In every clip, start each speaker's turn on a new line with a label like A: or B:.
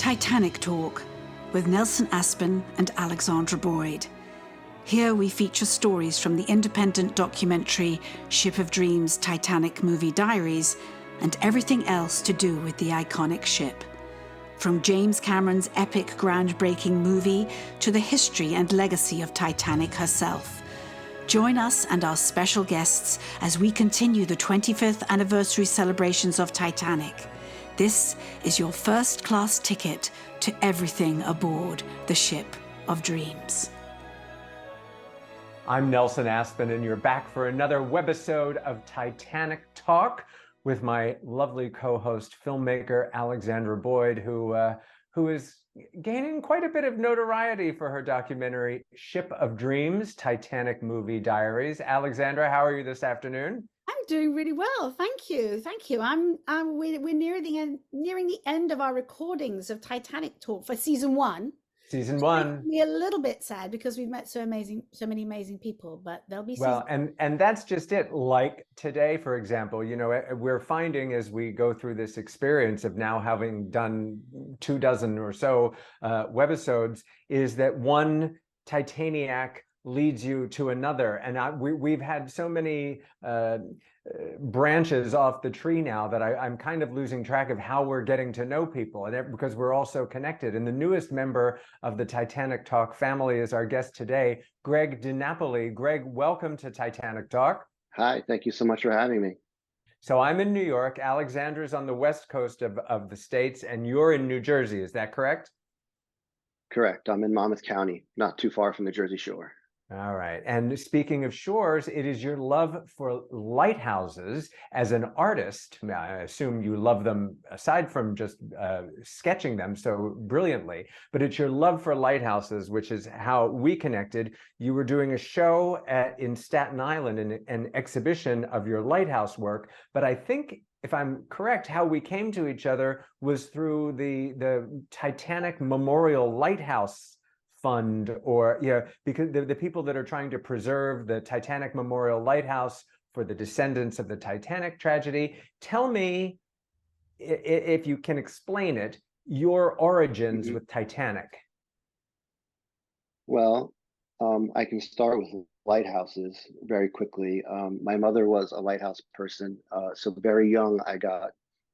A: Titanic Talk with Nelson Aspen and Alexandra Boyd. Here we feature stories from the independent documentary Ship of Dreams Titanic movie Diaries and everything else to do with the iconic ship. From James Cameron's epic groundbreaking movie to the history and legacy of Titanic herself. Join us and our special guests as we continue the 25th anniversary celebrations of Titanic. This is your first-class ticket to everything aboard the Ship of Dreams.
B: I'm Nelson Aspen, and you're back for another webisode of Titanic Talk with my lovely co-host, filmmaker Alexandra Boyd, who is gaining quite a bit of notoriety for her documentary Ship of Dreams, Titanic movie Diaries. Alexandra, how are you this afternoon?
C: I'm doing really well, thank you. We're nearing the end of our recordings of Titanic Talk for season one.
B: Season one.
C: Makes me a little bit sad because we've met so many amazing people, but there'll be
B: well, and that's just it. Like today, for example, you know, we're finding as we go through this experience of now having done 24 or so webisodes, is that one Titaniac leads you to another, and we've had so many branches off the tree now that I'm kind of losing track of how we're getting to know people, and because we're all so connected. And the newest member of the Titanic Talk family is our guest today, Greg DiNapoli. Greg, welcome to Titanic Talk.
D: Hi, thank you so much for having me.
B: So I'm in New York, Alexandra's on the west coast of the States, and you're in New Jersey, is that correct?
D: Correct, I'm in Monmouth County, not too far from the Jersey Shore.
B: All right. And speaking of shores, it is your love for lighthouses as an artist. I assume you love them aside from just sketching them so brilliantly, but it's your love for lighthouses, which is how we connected. You were doing a show in Staten Island, an exhibition of your lighthouse work, but I think, if I'm correct, how we came to each other was through the Titanic Memorial Lighthouse Fund, or because the people that are trying to preserve the Titanic Memorial Lighthouse for the descendants of the Titanic tragedy. Tell me, if you can explain it, your origins with Titanic.
D: Well, I can start with lighthouses very quickly. My mother was a lighthouse person, so very young I got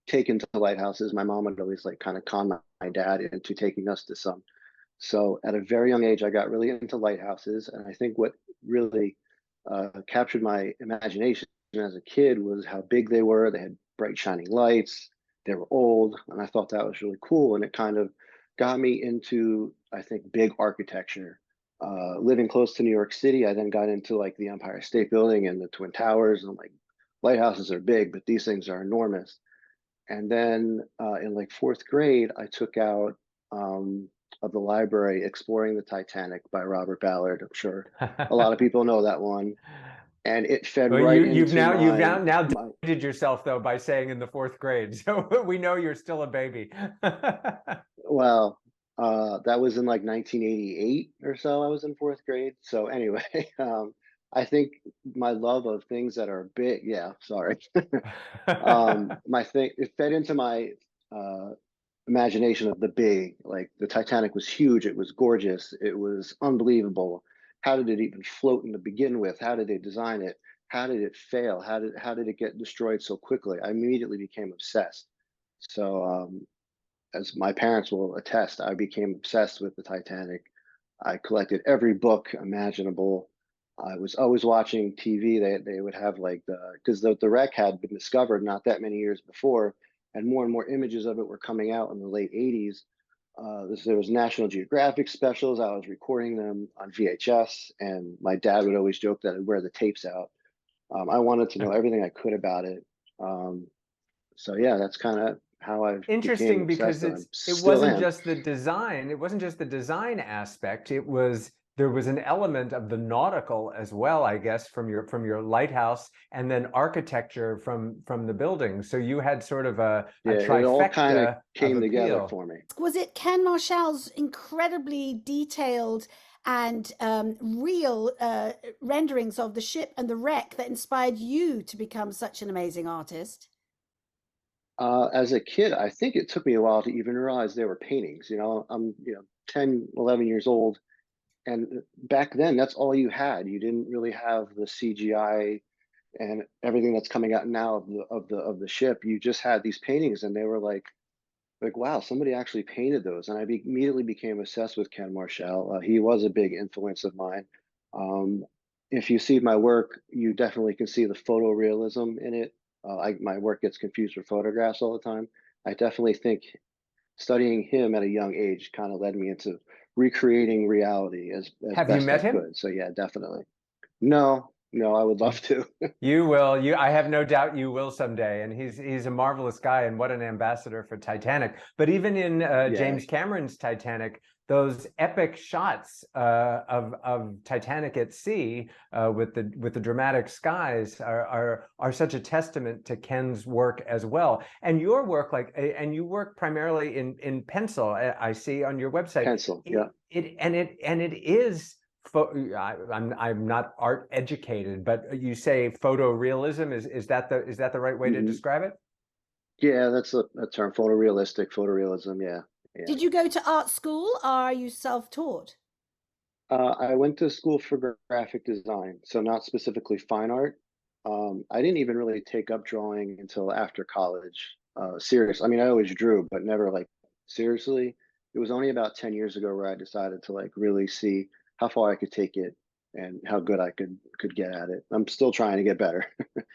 D: taken to lighthouses. My mom would always kind of con my dad into taking us to some. So at a very young age, I got really into lighthouses. And I think what really captured my imagination as a kid was how big they were. They had bright shining lights. They were old. And I thought that was really cool. And it kind of got me into, I think, big architecture. Living close to New York City, I then got into the Empire State Building and the Twin Towers. And I'm like, lighthouses are big, but these things are enormous. And then in fourth grade, I took out of the library Exploring the Titanic by Robert Ballard. I'm sure a lot of people know that one. And it fed right into
B: you've now dated yourself though by saying in the fourth grade, so we know you're still a baby.
D: Well, that was in 1988 or so. I was in fourth grade. So anyway, I think my love of things that are big, it fed into my imagination of the big. The Titanic was huge, it was gorgeous, it was unbelievable. How did it even float to begin with? How did they design it? How did it fail? How did it get destroyed so quickly? I immediately became obsessed. So as my parents will attest, I became obsessed with the Titanic. I collected every book imaginable. I was always watching TV. They would have because the wreck had been discovered not that many years before, and more images of it were coming out in the late 80s. There was National Geographic specials. I was recording them on VHS, and my dad would always joke that I'd wear the tapes out. I wanted to know everything I could about it. So yeah, that's kind of how I've
B: interesting, because it wasn't just the design. It wasn't just the design aspect. There was an element of the nautical as well, I guess, from your lighthouse, and then architecture from the building. So you had sort of a trifecta.
D: It all kind of came together for me.
C: Was it Ken Marshall's incredibly detailed and real renderings of the ship and the wreck that inspired you to become such an amazing artist?
D: As a kid, I think it took me a while to even realize they were paintings. I'm 10, 11 years old, and back then that's all you had. You didn't really have the CGI and everything that's coming out now of the ship. You just had these paintings, and they were like wow, somebody actually painted those. And immediately became obsessed with Ken Marshall. He was a big influence of mine. Um, if you see my work, you definitely can see the photorealism in it. My work gets confused with photographs all the time. I definitely think studying him at a young age kind of led me into recreating reality as
B: Have you
D: best I
B: met him?
D: could. So yeah, definitely. No, no, I would love to.
B: You will. I have no doubt you will someday. And he's a marvelous guy, and what an ambassador for Titanic. But even in
D: Yeah,
B: James Cameron's Titanic, those epic shots of Titanic at sea with the dramatic skies are such a testament to Ken's work as well. And your work, and you work primarily in pencil. I see on your website.
D: pencil. Yeah.
B: It is. I'm not art educated, but you say photorealism. Is that the right way to
D: Mhm.
B: describe it?
D: Yeah, that's a term, photorealism. Yeah, yeah.
C: Did you go to art school or are you self-taught?
D: I went to school for graphic design, so not specifically fine art. I didn't even really take up drawing until after college. Serious. I mean, I always drew, but never like seriously. It was only about 10 years ago where I decided to like really see how far I could take it and how good I could get at it. I'm still trying to get better.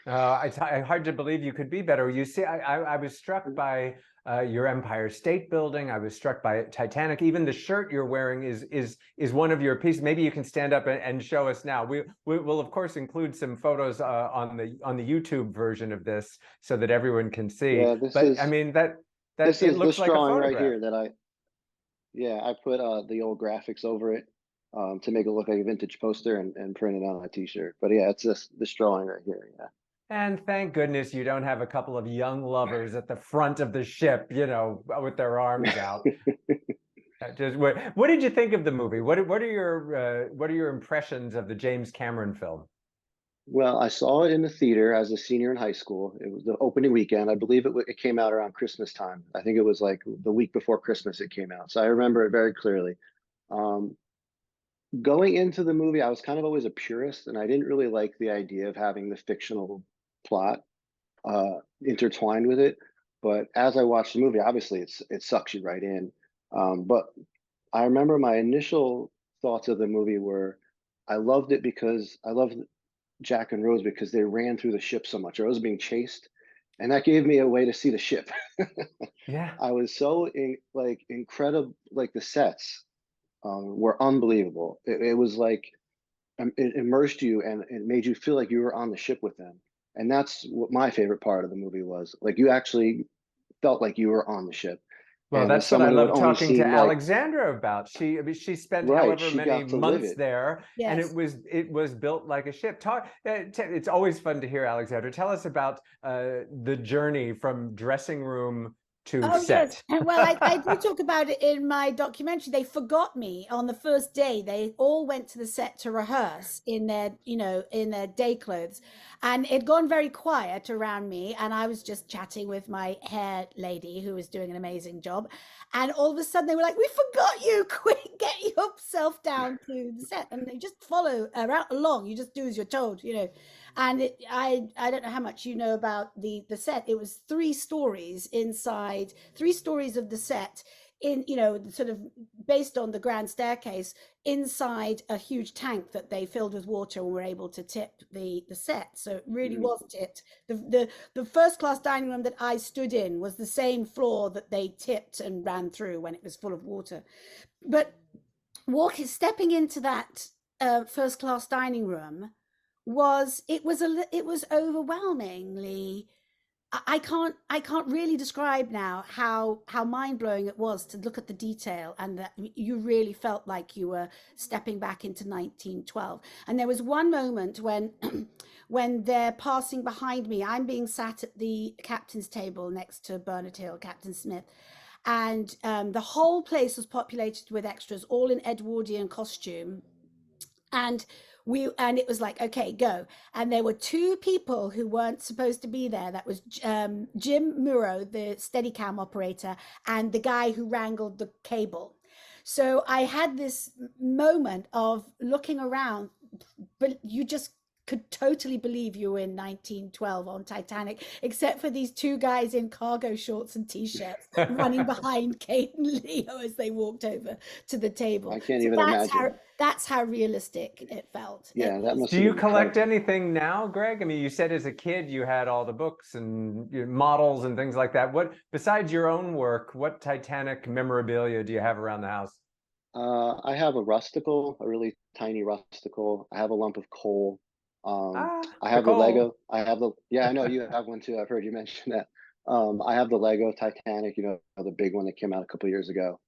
B: It's hard to believe you could be better. You see, I was struck by your Empire State Building. I was struck by Titanic. Even the shirt you're wearing is one of your pieces. Maybe you can stand up and show us now. We will of course include some photos on the YouTube version of this so that everyone can see.
D: Yeah,
B: But I mean that
D: this
B: it
D: is
B: looks
D: this
B: like a
D: drawing right
B: photograph.
D: here that I put the old graphics over it to make it look like a vintage poster and print it on a t-shirt. But yeah, it's this drawing right here. Yeah.
B: And thank goodness you don't have a couple of young lovers at the front of the ship, with their arms out. What did you think of the movie? What are your impressions of the James Cameron film?
D: Well, I saw it in the theater as a senior in high school. It was the opening weekend. I believe it came out around Christmas time. I think it was like the week before Christmas it came out. So I remember it very clearly. Um, Going into the movie, I was kind of always a purist, and I didn't really like the idea of having the fictional plot intertwined with it. But as I watched the movie, obviously it sucks you right in. But I remember my initial thoughts of the movie were I loved it because I loved Jack and Rose because they ran through the ship so much. I was being chased, and that gave me a way to see the ship.
B: Yeah.
D: I was so incredible, like the sets were unbelievable. It was like it immersed you and it made you feel like you were on the ship with them. And that's what my favorite part of the movie was. Like you actually felt like you were on the ship.
B: Well,
D: And as
B: that's what I
D: someone who had
B: love
D: only
B: talking to
D: seen like
B: Alexandra about. She spent
D: right,
B: however
D: she
B: many
D: got to live
B: months
D: it.
B: there, and
C: Yes.
B: it was built like a ship. It's always fun to hear Alexandra. Tell us about the journey from dressing room to
C: Oh yes,
B: set.
C: and well, I do talk about it in my documentary. They forgot me on the first day. They all went to the set to rehearse in their, in their day clothes, and it'd gone very quiet around me. And I was just chatting with my hair lady, who was doing an amazing job. And all of a sudden, they were like, "We forgot you! Quick, get yourself down to the set, and they just follow around along. You just do as you're told." And I don't know how much you know about the set. It was three stories inside, three stories of the set in, sort of based on the grand staircase inside a huge tank that they filled with water and were able to tip the set. So it really
D: Mm,
C: was tipped. The first class dining room that I stood in was the same floor that they tipped and ran through when it was full of water. But stepping into that first class dining room was overwhelmingly. I can't really describe now how mind-blowing it was to look at the detail, and that you really felt like you were stepping back into 1912. And there was one moment when when they're passing behind me, I'm being sat at the captain's table next to Bernard Hill, Captain Smith, and the whole place was populated with extras, all in Edwardian costume. And and it was like, okay, go. And there were two people who weren't supposed to be there. That was Jim Muro, the Steadicam operator, and the guy who wrangled the cable. So I had this moment of looking around, but you just could totally believe you were in 1912 on Titanic, except for these two guys in cargo shorts and t-shirts running behind Kate and Leo as they walked over to the table.
D: I can't
C: So
D: even imagine.
C: that's how realistic it felt.
D: Yeah, that must
B: Do
D: have
B: you
D: been
B: collect
D: incredible.
B: anything now, Greg? I mean, you said as a kid you had all the books and models and things like that. What, besides your own work, what Titanic memorabilia do you have around the house?
D: I have a rusticle, a really tiny rusticle. I have a lump of coal.
B: Ah,
D: I
B: the
D: have the
B: coal.
D: Lego. I have the, yeah, I know you have one too. I've heard you mention that. I have the Lego Titanic, you know, the big one that came out a couple years ago.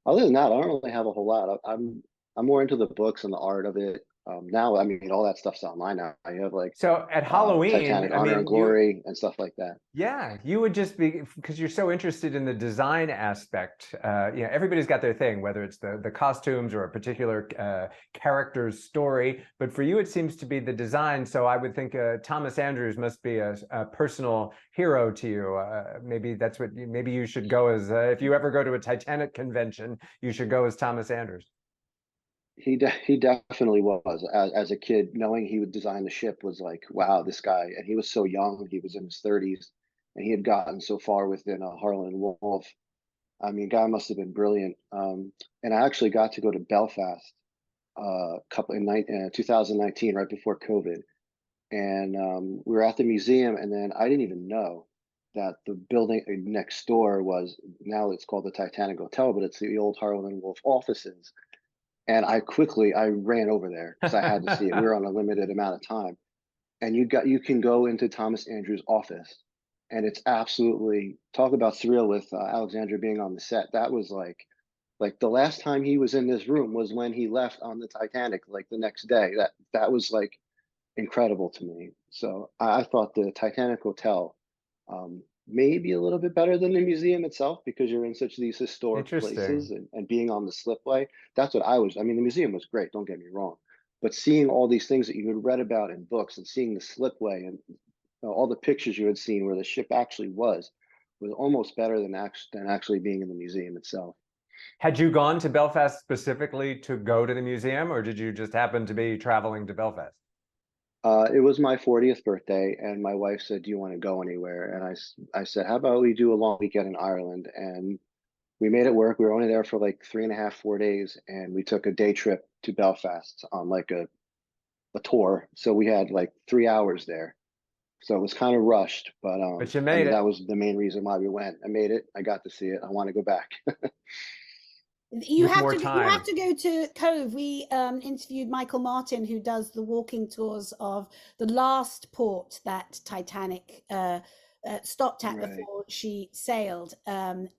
D: Other than that, I don't really have a whole lot. I'm more into the books and the art of it. Now, I mean, all that stuff's online now. You have like
B: So at Halloween,
D: Titanic
B: I
D: Honor and
B: mean, you,
D: Glory and stuff like that.
B: yeah, you would just be, because you're so interested in the design aspect. You know, everybody's got their thing, whether it's the costumes or a particular character's story. But for you, it seems to be the design. So I would think Thomas Andrews must be a personal hero to you. Maybe that's what maybe you should go as. If you ever go to a Titanic convention, you should go as Thomas Andrews.
D: He definitely was. As a kid, knowing he would design the ship was like, wow, this guy. And he was so young. He was in his 30s, and he had gotten so far within Harlan Wolf. I mean, guy must have been brilliant. And I actually got to go to Belfast couple in 2019, right before COVID, and we were at the museum, and then I didn't even know that the building next door was, now it's called the Titanic Hotel, but it's the old Harlan Wolf offices. And I ran over there because I had to see it. We were on a limited amount of time. And you can go into Thomas Andrews' office, and it's absolutely, talk about surreal with Alexandra being on the set. That was like the last time he was in this room was when he left on the Titanic, like the next day. That was like incredible to me. So I thought the Titanic Hotel maybe a little bit better than the museum itself, because you're in such these historic places,
B: Interesting.
D: and being on the slipway. That's what I mean, the museum was great, don't get me wrong, but seeing all these things that you had read about in books and seeing the slipway and all the pictures you had seen where the ship actually was almost better than actually being in the museum itself.
B: Had you gone to Belfast specifically to go to the museum, or did you just happen to be traveling to Belfast?
D: It was my 40th birthday, and my wife said, "Do you want to go anywhere?" And I said, "How about we do a long weekend in Ireland?" And we made it work. We were only there for like 3.5, 4 days, and we took a day trip to Belfast on like a tour. So we had like 3 hours there. So it was kind of rushed, but
B: But you
D: I
B: made
D: mean, that
B: it.
D: was the main reason why we went. I made it. I got to see it. I want to go back.
B: With more
C: You have
B: time.
C: to go to Cove. We interviewed Michael Martin, who does the walking tours of the last port that Titanic stopped at
D: Right.
C: before she sailed, and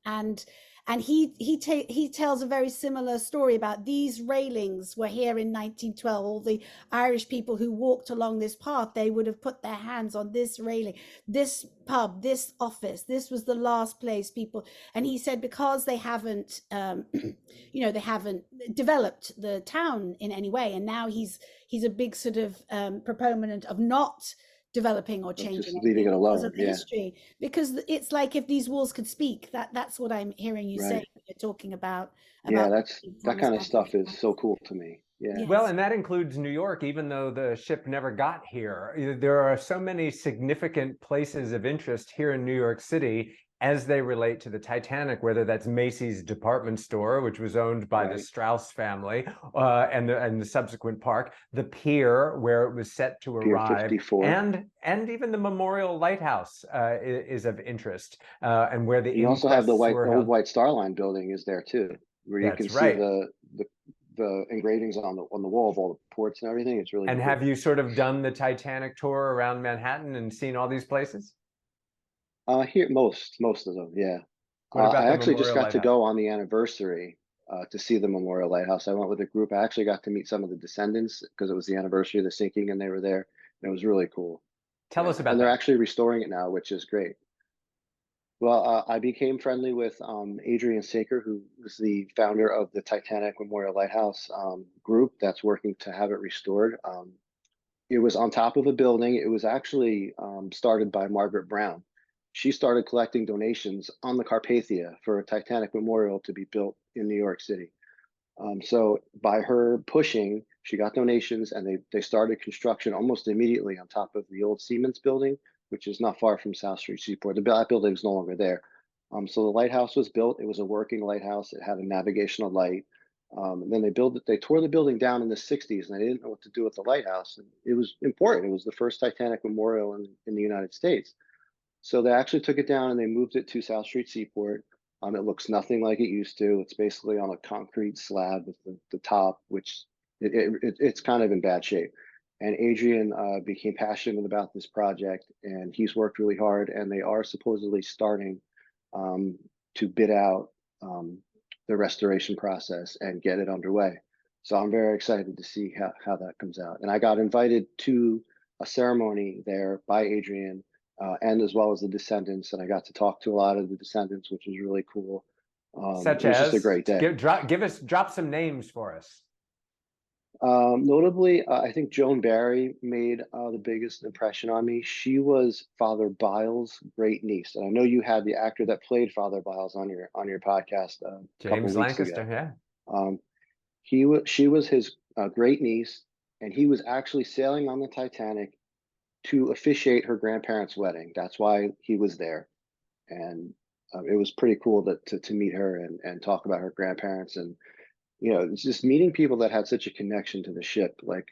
C: he tells a very similar story about these railings were here in 1912. All the Irish people who walked along this path, they would have put their hands on this railing, this pub, this office. This was the last place people. And he said because they haven't, they haven't developed the town in any way, and now he's a big sort of proponent of not developing or
D: Just
C: changing
D: leaving
C: anything
D: it
C: because
D: alone.
C: of the
D: Yeah.
C: history, because it's like if these walls could speak. That's what I'm hearing you say
D: Right.
C: when you're talking about
D: Yeah. That
C: Thomas
D: kind of
C: Andrews'
D: stuff is
C: house.
D: so cool to me. Yeah.
B: Well,
C: Yes.
B: and that includes New York, even though the ship never got here. There are so many significant places of interest here in New York City as they relate to the Titanic, whether that's Macy's department store, which was owned by the
D: Right.
B: Strauss family, and the subsequent park, the pier where it was set to
D: Pier
B: arrive,
D: 54.
B: and even the Memorial Lighthouse is of interest, and where the
D: And you also have
B: inquests
D: the
B: were
D: old
B: held.
D: White Star Line building is there too, where you can
B: That's
D: see
B: right.
D: the engravings on the wall of all the ports and everything. It's really
B: And have
D: cool.
B: you sort of done the Titanic tour around Manhattan and seen all these places?
D: Here, most of them, yeah.
B: What about
D: I
B: the
D: actually just
B: Memorial
D: got to
B: Lighthouse?
D: go on the anniversary to see the Memorial Lighthouse. I went with a group. I actually got to meet some of the descendants because it was the anniversary of the sinking, and they were there. And it was really cool.
B: Tell
D: Yeah,
B: us
D: and
B: about
D: they're
B: that.
D: actually restoring it now, which is great. Well, I became friendly with Adrian Saker, who was the founder of the Titanic Memorial Lighthouse group that's working to have it restored. It was on top of a building. It was actually started by Margaret Brown. She started collecting donations on the Carpathia for a Titanic memorial to be built in New York City. So by her pushing, she got donations, and they started construction almost immediately on top of the old Siemens building, which is not far from South Street Seaport. That building is no longer there. So the lighthouse was built. It was a working lighthouse. It had a navigational light. And then they tore the building down in the 60s, and they didn't know what to do with the lighthouse. And it was important. It was the first Titanic memorial in the United States. So they actually took it down and they moved it to South Street Seaport. It looks nothing like it used to. It's basically on a concrete slab with the top, which it's kind of in bad shape. And Adrian became passionate about this project, and he's worked really hard. And they are supposedly starting to bid out the restoration process and get it underway. So I'm very excited to see how that comes out. And I got invited to a ceremony there by Adrian, and as well as the descendants. And I got to talk to a lot of the descendants, which was really cool.
B: Such
D: it was
B: as,
D: just a great day.
B: drop some names for us.
D: Notably, I think Joan Barry made the biggest impression on me. She was Father Byles' great niece, and I know you had the actor that played Father Byles on your podcast a couple
B: James
D: weeks
B: Lancaster,
D: ago.
B: yeah.
D: She was his great niece, and he was actually sailing on the Titanic to officiate her grandparents' wedding. That's why he was there, and it was pretty cool to meet her and talk about her grandparents. And it's just meeting people that had such a connection to the ship. Like,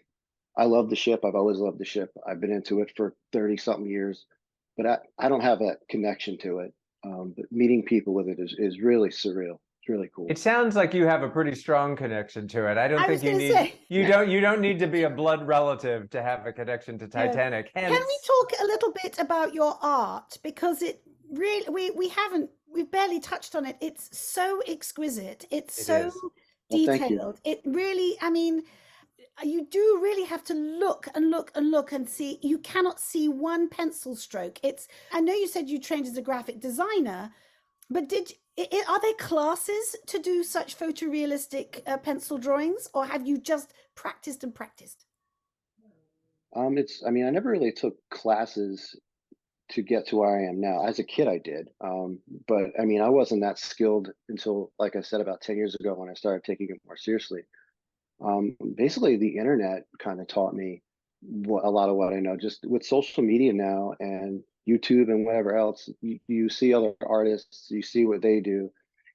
D: I love the ship. I've always loved the ship. I've been into it for 30 something years, but I don't have that connection to it. But meeting people with it is really surreal. It's really cool.
B: It sounds like you have a pretty strong connection to it. I don't think you don't need to be a blood relative to have a connection to Titanic.
C: Can we talk a little bit about your art? Because it really, we've barely touched on it. It's so exquisite. It's so detailed. It really, I mean, you do really have to look and look and look and see. You cannot see one pencil stroke. I know you said you trained as a graphic designer, but are there classes to do such photorealistic pencil drawings, or have you just practiced and practiced?
D: I mean, I never really took classes to get to where I am now. As a kid, I did. But I mean, I wasn't that skilled until, like I said, about 10 years ago when I started taking it more seriously. Basically, the internet kind of taught me a lot of what I know. Just with social media now and YouTube and whatever else, you see other artists, you see what they do,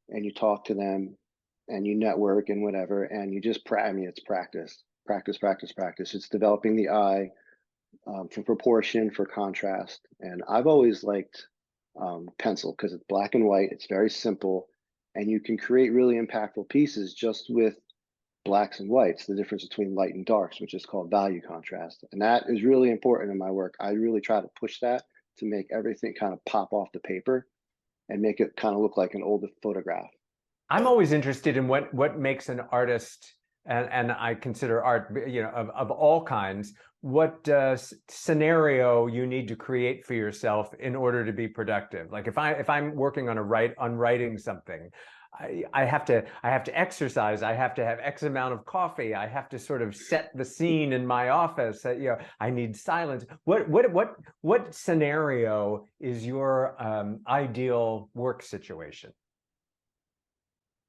D: and you talk to them, and you network and whatever, and you just I mean, it's practice, practice, practice, practice. It's developing the eye for proportion, for contrast. And I've always liked pencil because it's black and white. It's very simple, and you can create really impactful pieces just with blacks and whites, the difference between light and darks, which is called value contrast. And that is really important in my work. I really try to push that to make everything kind of pop off the paper and make it kind of look like an old photograph.
B: I'm always interested in what makes an artist, and I consider art, of all kinds, what scenario you need to create for yourself in order to be productive. Like if I'm working on writing something, I have to exercise. I have to have X amount of coffee. I have to sort of set the scene in my office. I need silence. What scenario is your ideal work situation?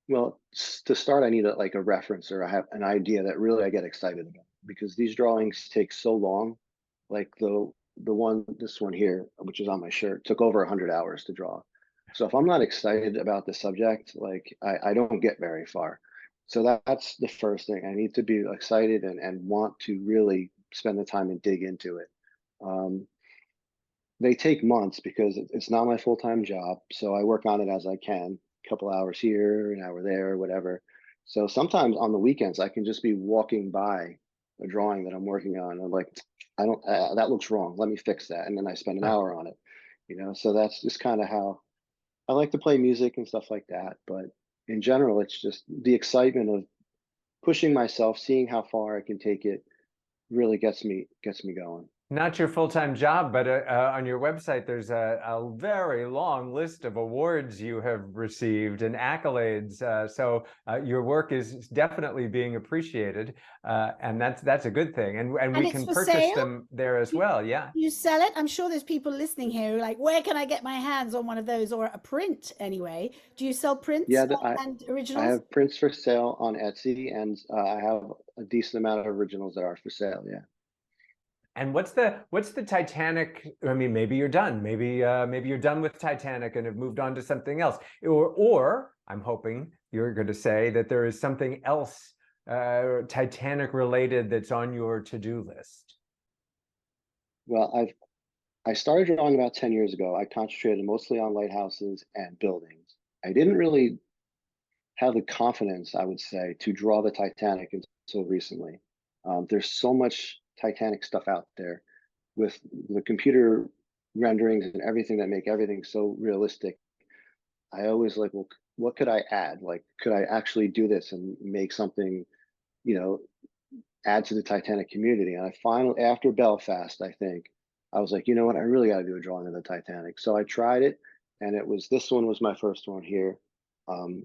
D: Well, to start, I need a reference, or I have an idea that really I get excited about, because these drawings take so long. Like this one here, which is on my shirt, took over 100 hours to draw. So if I'm not excited about the subject, like I don't get very far. So that's the first thing. I need to be excited and want to really spend the time and dig into it. They take months because it's not my full-time job. So I work on it as I can, a couple hours here, an hour there, whatever. So sometimes on the weekends, I can just be walking by a drawing that I'm working on. I'm like, that looks wrong. Let me fix that. And then I spend an hour on it, so that's just kind of how I like to play music and stuff like that. But in general, it's just the excitement of pushing myself, seeing how far I can take it really gets me going.
B: Not your full-time job, but on your website, there's a very long list of awards you have received and accolades. So your work is definitely being appreciated, and that's a good thing. And we
C: it's
B: can
C: for
B: purchase
C: sale?
B: them there as well. Yeah.
C: You sell it? I'm sure there's people listening here who are like, where can I get my hands on one of those, or a print anyway? Do you sell prints
D: Yeah,
C: and
D: I
C: originals?
D: have prints for sale on Etsy, and I have a decent amount of originals that are for sale. Yeah.
B: And what's the Titanic? I mean, maybe you're done. Maybe you're done with Titanic and have moved on to something else. Or I'm hoping you're going to say that there is something else Titanic related that's on your to-do list.
D: Well, I started drawing about 10 years ago. I concentrated mostly on lighthouses and buildings. I didn't really have the confidence, I would say, to draw the Titanic until recently. There's so much Titanic stuff out there with the computer renderings and everything that make everything so realistic. I always like, well, what could I add? Like, could I actually do this and make something, you know, add to the Titanic community? And I finally, after Belfast, I think, I was like, you know what, I really got to do a drawing of the Titanic. So I tried it, and this one was my first one here.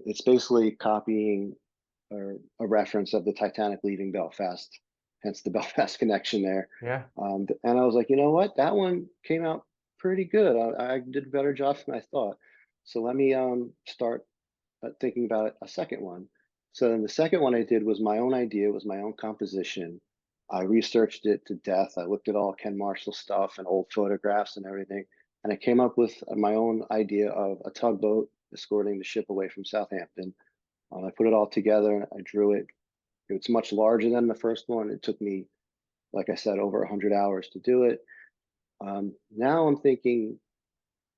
D: It's basically copying a reference of the Titanic leaving Belfast, hence the Belfast connection there.
B: Yeah.
D: And I was like, you know what, that one came out pretty good. I did a better job than I thought. So let me start thinking about a second one. So then the second one I did was my own idea, it was my own composition. I researched it to death. I looked at all Ken Marshall stuff and old photographs and everything. And I came up with my own idea of a tugboat escorting the ship away from Southampton. I put it all together. I drew it. It's much larger than the first one. It took me, like I said, over 100 hours to do it. Now I'm thinking,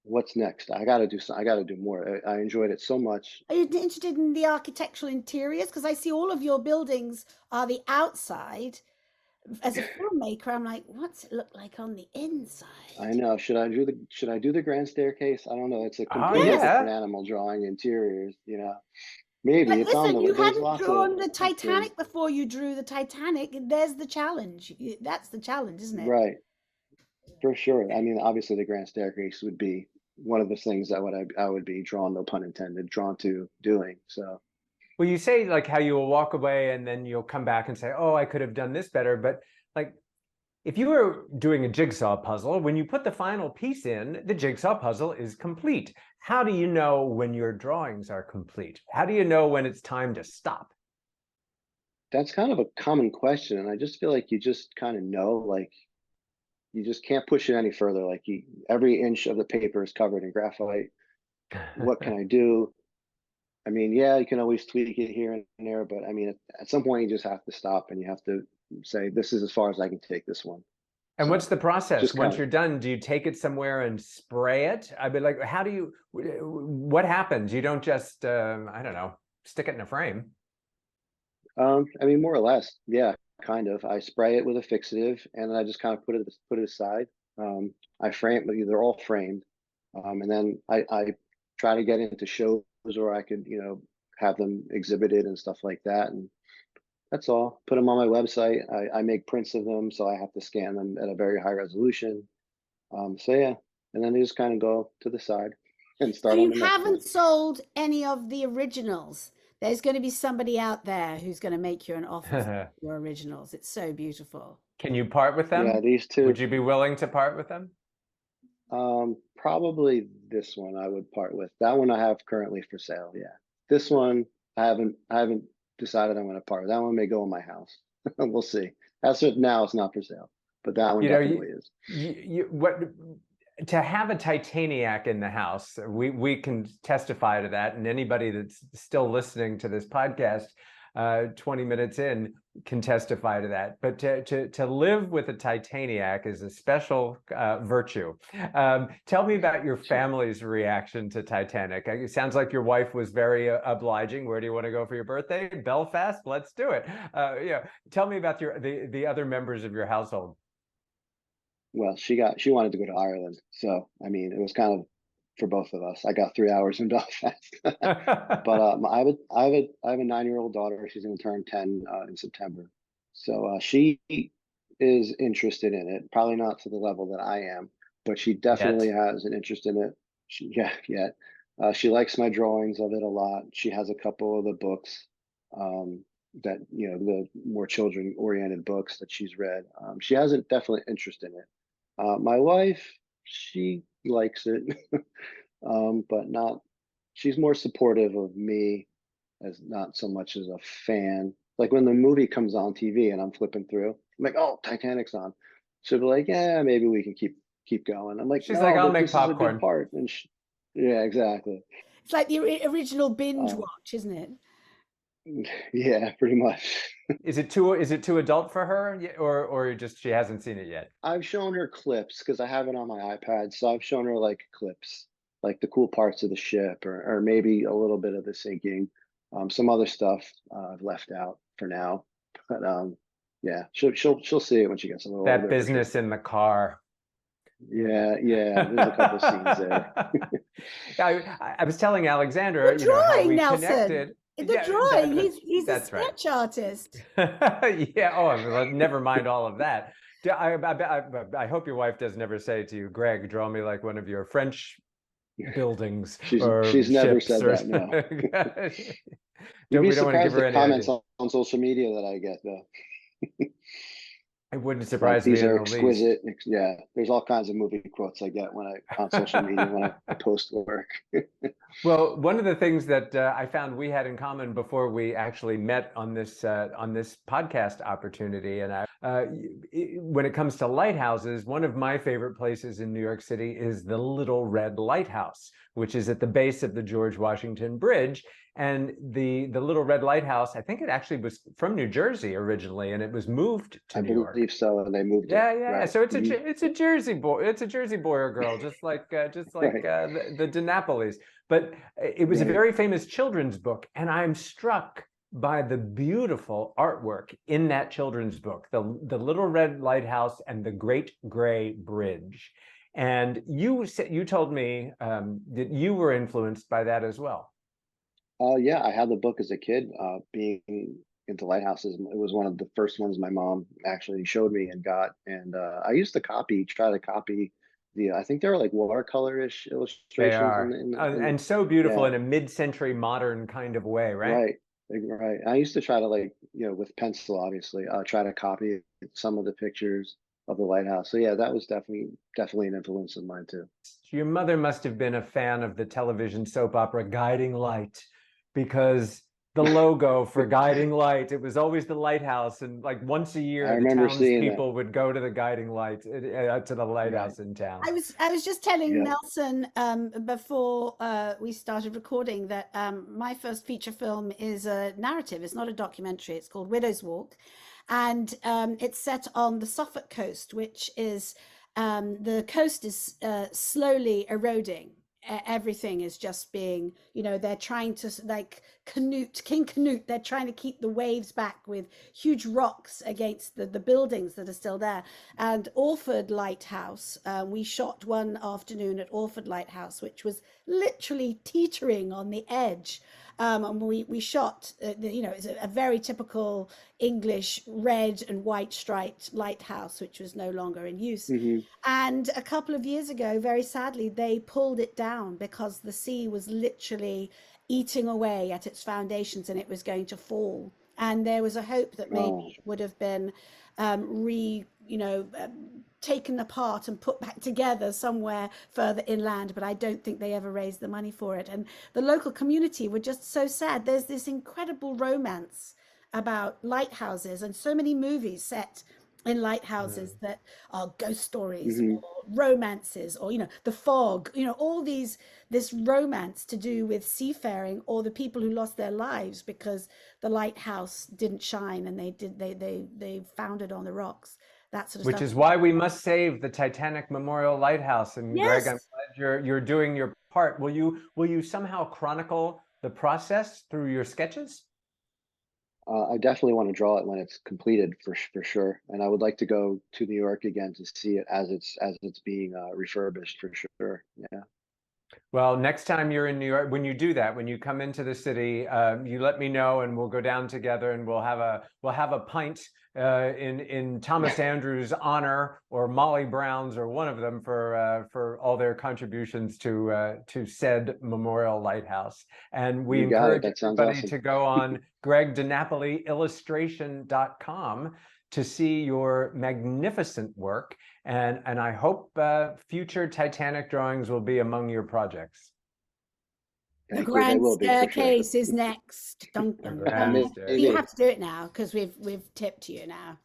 D: what's next? I got to do some. I got to do more. I enjoyed it so much.
C: Are you interested in the architectural interiors? Because I see all of your buildings are the outside. As a filmmaker, I'm like, what's it look like on the inside?
D: I know. Should I do the grand staircase? I don't know. It's a
B: Oh
D: completely
C: Yes.
D: different
B: yeah.
D: animal drawing interiors, you know. Maybe
C: But
D: it's on
C: listen, you
D: there's
C: hadn't
D: lots
C: drawn the
D: of things.
C: Titanic before you drew the Titanic. There's the challenge. That's the challenge, isn't it?
D: Right, for sure. I mean, obviously the grand staircase would be one of the things that I would be drawn, no pun intended, drawn to doing. So
B: Well, you say like how you will walk away and then you'll come back and say, oh, I could have done this better. But like, if you were doing a jigsaw puzzle, when you put the final piece in, the jigsaw puzzle is complete. How do you know when your drawings are complete? How do you know when it's time to stop?
D: that's kind of a common question. And I just feel like you just kind of know, like you just can't push it any further. Like every inch of the paper is covered in graphite. What can I do? I mean, yeah, you can always tweak it here and there, but I mean, at some point you just have to stop and you have to say, this is as far as I can take this one.
B: And what's
D: So
B: the process?
D: just kind
B: Once
D: of,
B: you're done, do you take it somewhere and spray it? I mean, like, how do you, what happens? You don't just, I don't know, stick it in a frame.
D: I mean, more or less, yeah, kind of. I spray it with a fixative and then I just kind of put it aside. I frame, they're all framed. And then I try to get into shows where I could, you know, have them exhibited and stuff like that. And that's all. Put them on my website. I make prints of them, so I have to scan them at a very high resolution. So yeah, and then they just kind of go to the side and
C: So
D: start on
C: you
D: the next one.
C: haven't sold any of the originals. There's going to be somebody out there who's going to make you an offer for your originals. It's so beautiful.
B: Can you part with
D: Yeah,
B: them?
D: these
B: Would
D: two.
B: you be willing to part with them?
D: Probably this one I would part with. That one I have currently for sale. Yeah, this one I haven't decided I'm going to part with. That one may go in my house. We'll see. As of now, it's not for sale, but that one
B: You know,
D: definitely is.
B: what to have a Titaniac in the house, we can testify to that, and anybody that's still listening to this podcast 20 minutes in can testify to that. But to live with a Titaniac is a special virtue. Tell me about your family's reaction to Titanic. It sounds like your wife was very obliging. Where do you want to go for your birthday? Belfast? Let's do it. Yeah. Tell me about the other members of your household.
D: Well, she wanted to go to Ireland, so I mean, it was kind of for both of us. I got 3 hours in Belfast, but I have a 9-year-old daughter. She's going to turn 10 in September, so she is interested in it, probably not to the level that I am, but she definitely
B: Yet.
D: has an interest in it. Yeah, yeah. She likes my drawings of it a lot. She has a couple of the books um, that, the more children-oriented books that she's read. She has a definite interest in it. My wife, she likes it, but not. She's more supportive of me as not so much as a fan. Like when the movie comes on TV and I'm flipping through, I'm like, "Oh, Titanic's on." She'll be like, "Yeah, maybe we can keep going." I'm like,
B: She's like,
D: "No,
B: I'll
D: but
B: make
D: this is a good
B: popcorn.
D: part." And yeah, exactly.
C: It's like the original binge
D: Um,
C: watch, isn't it?
D: yeah, pretty much.
B: Is it too adult for her, or just she hasn't seen it yet?
D: I've shown her clips because I have it on my iPad. So I've shown her like clips, like the cool parts of the ship, or maybe a little bit of the sinking. Some other stuff I've left out for now, but yeah, she'll see it when she gets a little
B: That
D: older for sure.
B: business in the car.
D: Yeah, yeah. There's a couple scenes there.
B: I was telling Alexandra,
C: The
B: how
C: drawing,
B: we
C: Nelson.
B: connected.
C: The
B: Yeah,
C: drawing. He's a
B: that's right.
C: sketch artist.
B: Yeah. Oh, well, never mind all of that. I hope your wife doesn't ever say to you, Greg, draw me like one of your French buildings or
D: She's never
B: ships,
D: said
B: or
D: that. No. You'd
B: don't
D: be
B: we don't want to give
D: surprised
B: her
D: the
B: any
D: comments
B: idea.
D: on social media that I get though.
B: It wouldn't
D: Like
B: surprise me
D: these
B: in
D: are
B: the least.
D: exquisite. Yeah, there's all kinds of movie quotes I get when on social media when I post work.
B: Well, one of the things that I found we had in common before we actually met on this podcast opportunity, and when it comes to lighthouses, one of my favorite places in New York City is the Little Red Lighthouse, which is at the base of the George Washington Bridge. And the Little Red Lighthouse, I think it actually was from New Jersey originally, and it was moved to
D: I
B: New York.
D: believe so, and they moved it.
B: Yeah, yeah.
D: Right.
B: So it's
D: Mhm.
B: it's a Jersey boy, it's a Jersey boy or girl, just like
D: Right.
B: the DiNapolis. But it was a
D: Right.
B: very famous children's book, and I'm struck by the beautiful artwork in that children's book, the Little Red Lighthouse and the Great Gray Bridge. And you told me that you were influenced by that as well.
D: Yeah, I had the book as a kid. Being into lighthouses, it was one of the first ones my mom actually showed me and got. And I used to try to copy I think they were like watercolor-ish
B: They
D: illustrations
B: are, and so beautiful
D: yeah.
B: in a mid-century modern kind of way, right?
D: Right, right. I used to try to like, with pencil, obviously, try to copy some of the pictures of the lighthouse. So yeah, that was definitely an influence of mine too.
B: Your mother must have been a fan of the television soap opera Guiding Light, because the logo for Guiding Light, it was always the lighthouse, and like once a
D: I
B: year, the
D: remember seeing that.
B: townspeople would go to the Guiding Light, to the
D: Right.
B: lighthouse in town.
C: I was just telling
D: Yeah.
C: Nelson before we started recording that my first feature film is a narrative. It's not a documentary. It's called Widow's Walk, and it's set on the Suffolk coast, which is the coast is slowly eroding. Everything is just being, they're trying to like King Canute. They're trying to keep the waves back with huge rocks against the buildings that are still there. And Orford Lighthouse, we shot one afternoon at Orford Lighthouse, which was literally teetering on the edge. And we shot, it's a very typical English red and white striped lighthouse, which was no longer in use.
D: Hmm.
C: And a couple of years ago, very sadly, they pulled it down because the sea was literally eating away at its foundations and it was going to fall. And there was a hope that maybe
D: Oh,
C: it would have been taken apart and put back together somewhere further inland, but I don't think they ever raised the money for it. And the local community were just so sad. There's this incredible romance about lighthouses and so many movies set in lighthouses that are ghost stories
D: hmm.
C: or romances or the fog, all this romance to do with seafaring or the people who lost their lives because the lighthouse didn't shine and they foundered on the rocks, that sort of
B: Which
C: stuff.
B: is why we must save the Titanic Memorial Lighthouse. And Greg, I'm
C: Yes.
B: glad you're doing your part. Will you somehow chronicle the process through your sketches?
D: I definitely want to draw it when it's completed for sure, and I would like to go to New York again to see it as it's being refurbished for sure. Yeah.
B: Well, next time you're in New York, when you do that, when you come into the city, you let me know, and we'll go down together, and we'll have a pint in Thomas Andrews' honor, or Molly Brown's, or one of them, for all their contributions to said Memorial Lighthouse. And we
D: You got it.
B: encourage
D: That sounds
B: everybody
D: awesome.
B: to go on Greg DiNapoli illustration.com to see your magnificent work. And I hope future Titanic drawings will be among your projects.
C: The
D: Thank you. They
C: grand
D: will be, for sure.
C: staircase is next. Dun, dun,
B: The
C: dun.
B: grand
C: You
B: staircase.
C: have to do it now because we've tipped you now.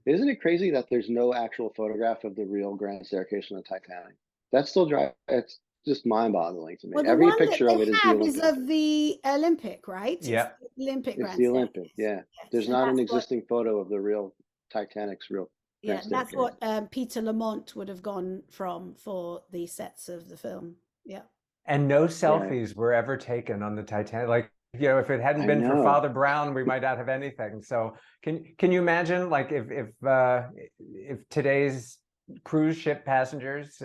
D: Isn't it crazy that there's no actual photograph of the real grand staircase on the Titanic? That's still dry. It's just mind-boggling to me.
C: Well, the
D: Every
C: one that
D: picture of
C: they
D: it is the
C: have is
D: Olympic.
C: of the Olympic, right?
B: Yeah.
C: It's the Olympic
D: It's
C: grand
D: the
C: staircase.
D: Olympic. Yeah.
C: Yes,
D: There's
C: and
D: not an
C: that's what-
D: existing photo of the real Titanic's real
C: Yeah,
D: grand
C: that's
D: staircase.
C: what Peter Lamont would have gone from for the sets of the film. Yeah.
B: And no selfies were ever taken on the Titanic. Like, if it hadn't
D: I
B: been for
D: know.
B: Father Brown, we might not have anything. So can you imagine, like, if today's cruise ship passengers,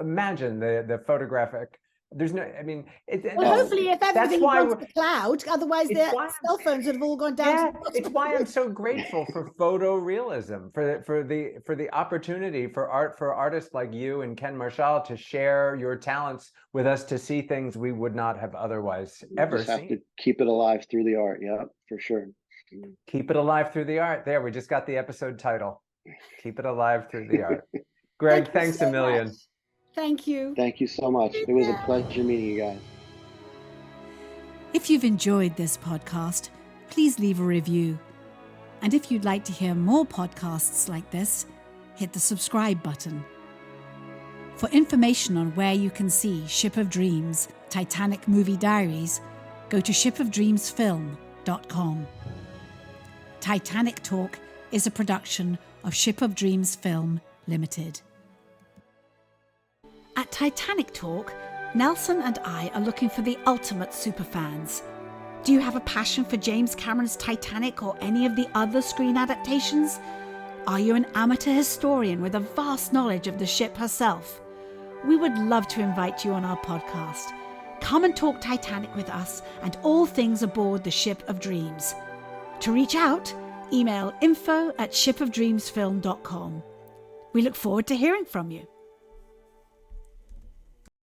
B: imagine the photographic. There's no, I mean,
C: Well, hopefully, if
B: that's
C: everything
B: why
C: goes to the cloud, otherwise
B: it's
C: their
B: why
C: cell phones would have all gone down.
B: Yeah,
C: to the bottom
B: it's
C: of
B: why
C: the
B: I'm so grateful for photorealism, for the opportunity for artists like you and Ken Marshall to share your talents with us, to see things we would not have otherwise
D: You
B: ever
D: just have
B: seen.
D: to keep it alive through the art. Yeah, for sure.
B: Keep it alive through the art. There, we just got the episode title. Keep it alive through the art. Greg,
C: Thank you
B: thanks
C: so
B: a million.
C: much. Thank you.
D: Thank you so much. It was a pleasure meeting you guys.
A: If you've enjoyed this podcast, please leave a review. And if you'd like to hear more podcasts like this, hit the subscribe button. For information on where you can see Ship of Dreams, Titanic Movie Diaries, go to shipofdreamsfilm.com. Titanic Talk is a production of Ship of Dreams Film Limited. At Titanic Talk, Nelson and I are looking for the ultimate superfans. Do you have a passion for James Cameron's Titanic or any of the other screen adaptations? Are you an amateur historian with a vast knowledge of the ship herself? We would love to invite you on our podcast. Come and talk Titanic with us and all things aboard the Ship of Dreams. To reach out, email info@shipofdreamsfilm.com. We look forward to hearing from you.